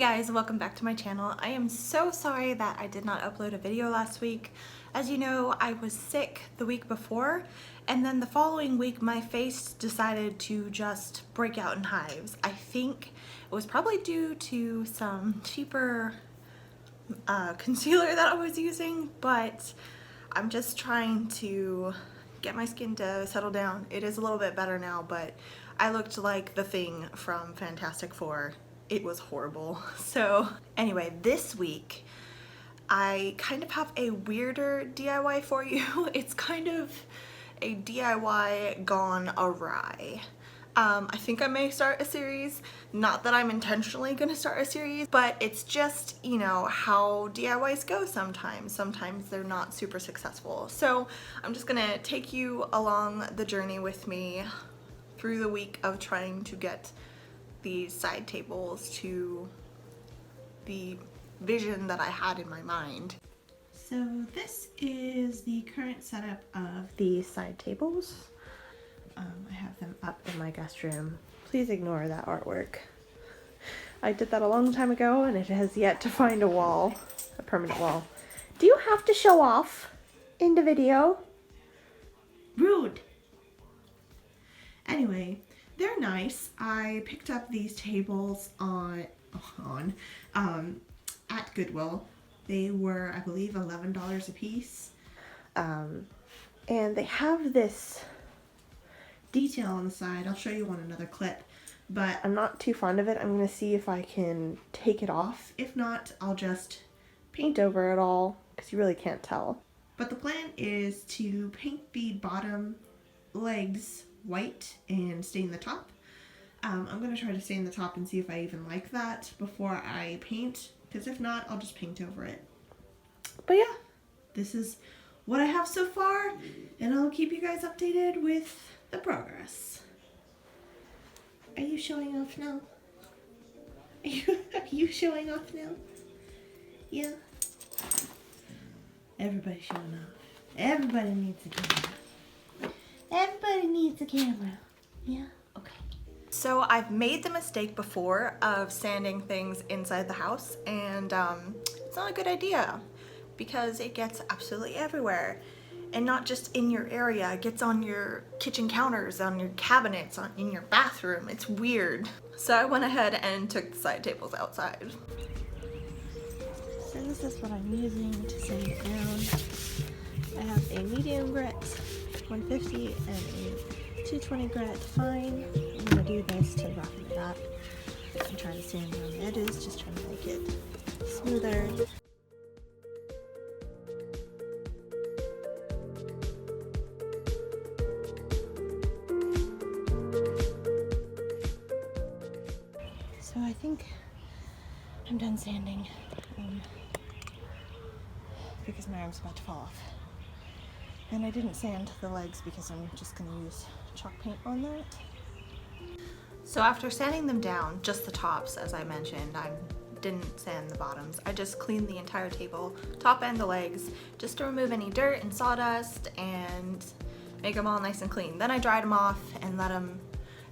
guys, welcome back to my channel. I am so sorry that I did not upload a video last week. As you know, I was sick the week before, and then the following week my face decided to just break out in hives. I think it was probably due to some cheaper concealer that I was using, but I'm just trying to get my skin to settle down. It is a little bit better now, but I looked like the Thing from Fantastic Four. It was horrible. So anyway, this week I kind of have a weirder DIY for you. It's kind of a DIY gone awry. I think I may start a series. Not that I'm intentionally gonna start a series, but it's just, you know, how DIYs go sometimes. Sometimes they're not super successful. So I'm just gonna take you along the journey with me through the week of trying to get these side tables to the vision that I had in my mind. So this is the current setup of the side tables. I have them up in my guest room. Please ignore that artwork. I did that a long time ago and it has yet to find a wall, a permanent wall. Do you have to show off in the video? Rude. Anyway, they're nice. I picked up these tables at Goodwill. They were, I believe, $11 a piece. And they have this detail on the side. I'll show you on another clip, but I'm not too fond of it. I'm going to see if I can take it off. If not, I'll just paint over it all because you really can't tell. But the plan is to paint the bottom legs white and stain the top. I'm going to try to stain the top and see if I even like that before I paint, because if not, I'll just paint over it. But yeah, this is what I have so far, and I'll keep you guys updated with the progress. Are you showing off now? Are you showing off now? Yeah? Everybody's showing off. Everybody needs a camera. Everybody needs a camera. Yeah? Okay. So I've made the mistake before of sanding things inside the house, and it's not a good idea because it gets absolutely everywhere. And not just in your area, it gets on your kitchen counters, on your cabinets, in your bathroom. It's weird. So I went ahead and took the side tables outside. So this is what I'm using to sand it down. I have a medium grit 150 and a 220 grit fine. I'm gonna do this to roughen it up. I'm trying to sand around the edges, just trying to make it smoother. So I think I'm done sanding because my arm's about to fall off. And I didn't sand the legs because I'm just going to use chalk paint on that. So after sanding them down, just the tops as I mentioned, I didn't sand the bottoms. I just cleaned the entire table, top and the legs, just to remove any dirt and sawdust and make them all nice and clean. Then I dried them off and let them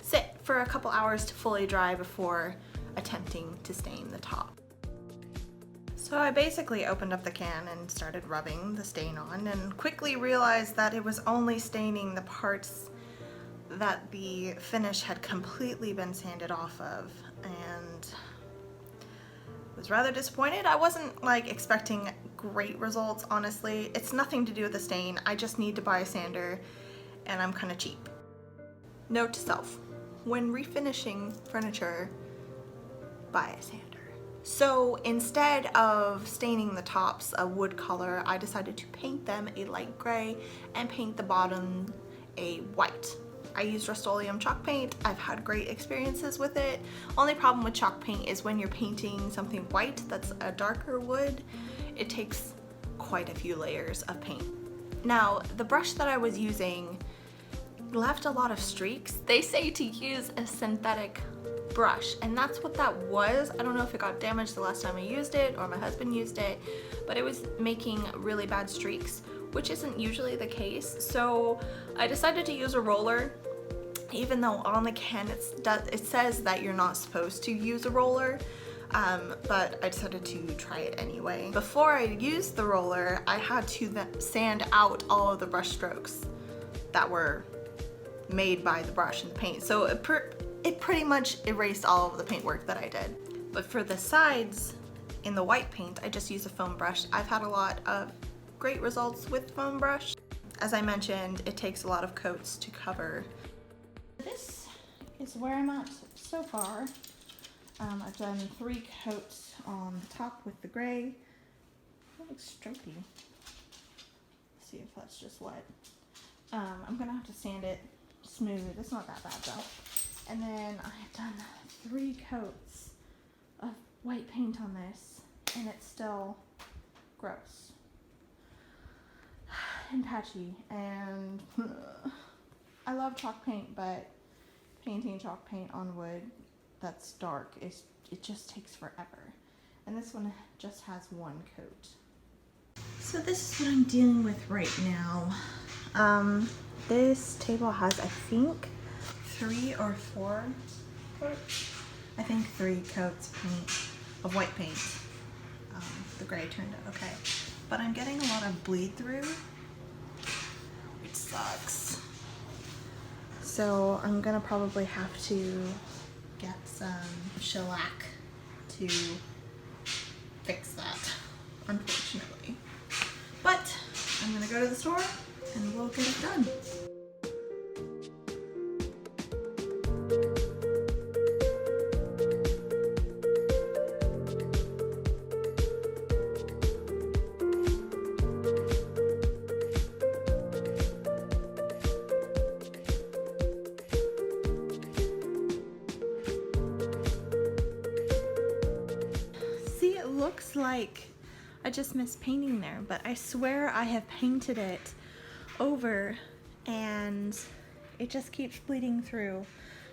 sit for a couple hours to fully dry before attempting to stain the top. So I basically opened up the can and started rubbing the stain on and quickly realized that it was only staining the parts that the finish had completely been sanded off of, and was rather disappointed. I wasn't like expecting great results, honestly. It's nothing to do with the stain. I just need to buy a sander and I'm kind of cheap. Note to self, when refinishing furniture, buy a sander. So instead of staining the tops a wood color, I decided to paint them a light gray and paint the bottom a white. I used Rust-Oleum chalk paint. I've had great experiences with it. Only problem with chalk paint is when you're painting something white that's a darker wood, it takes quite a few layers of paint. Now, the brush that I was using left a lot of streaks. They say to use a synthetic brush, and that's what that was. I don't know if it got damaged the last time I used it or my husband used it, but it was making really bad streaks, which isn't usually the case. So I decided to use a roller, even though on the can it says that you're not supposed to use a roller. but I decided to try it anyway. Before I used the roller, I had to sand out all of the brush strokes that were made by the brush and the paint. So it pretty much erased all of the paintwork that I did. But for the sides in the white paint, I just used a foam brush. I've had a lot of great results with foam brush. As I mentioned, it takes a lot of coats to cover. This is where I'm at so far. I've done 3 coats on the top with the gray. That looks stripey. Let's see if that's just wet. I'm gonna have to sand it smooth. It's not that bad though. And then I've done 3 coats of white paint on this, and it's still gross and patchy. And I love chalk paint, but painting chalk paint on wood that's dark it just takes forever. And this one just has 1 coat. So this is what I'm dealing with right now. This table has, I think, 3 or 4 coats. I think 3 coats of white paint. The gray turned out okay. But I'm getting a lot of bleed through, which sucks. So I'm gonna probably have to get some shellac to fix that, unfortunately. But I'm gonna go to the store and we'll get it done. See, it looks like I just missed painting there, but I swear I have painted it over and it just keeps bleeding through.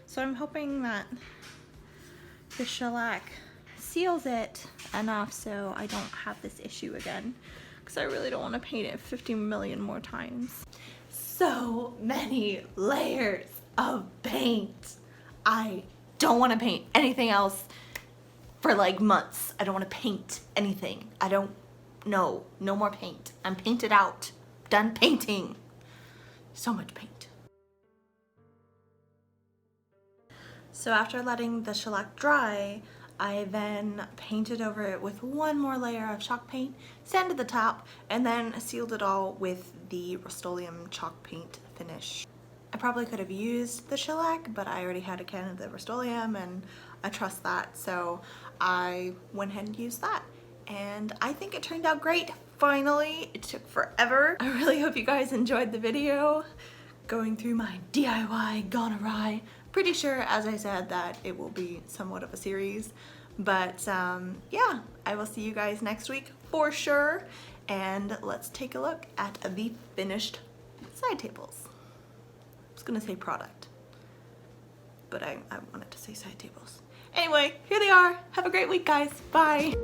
So I'm hoping that the shellac seals it enough so I don't have this issue again, because I really don't want to paint it 50 million more times. So many layers of paint. I don't want to paint anything else for like months. I don't want to paint anything. No more paint. I'm painted out. Done painting. So much paint. So after letting the shellac dry, I then painted over it with 1 more layer of chalk paint, sanded the top, and then sealed it all with the Rust-Oleum chalk paint finish. I probably could have used the shellac, but I already had a can of the Rust-Oleum and I trust that, so I went ahead and used that. And I think it turned out great. Finally, it took forever. I really hope you guys enjoyed the video going through my DIY gone awry. Pretty sure, as I said, that it will be somewhat of a series, but yeah, I will see you guys next week for sure. And let's take a look at the finished side tables. I was gonna say product, but I wanted to say side tables. Anyway, here they are. Have a great week, guys. Bye.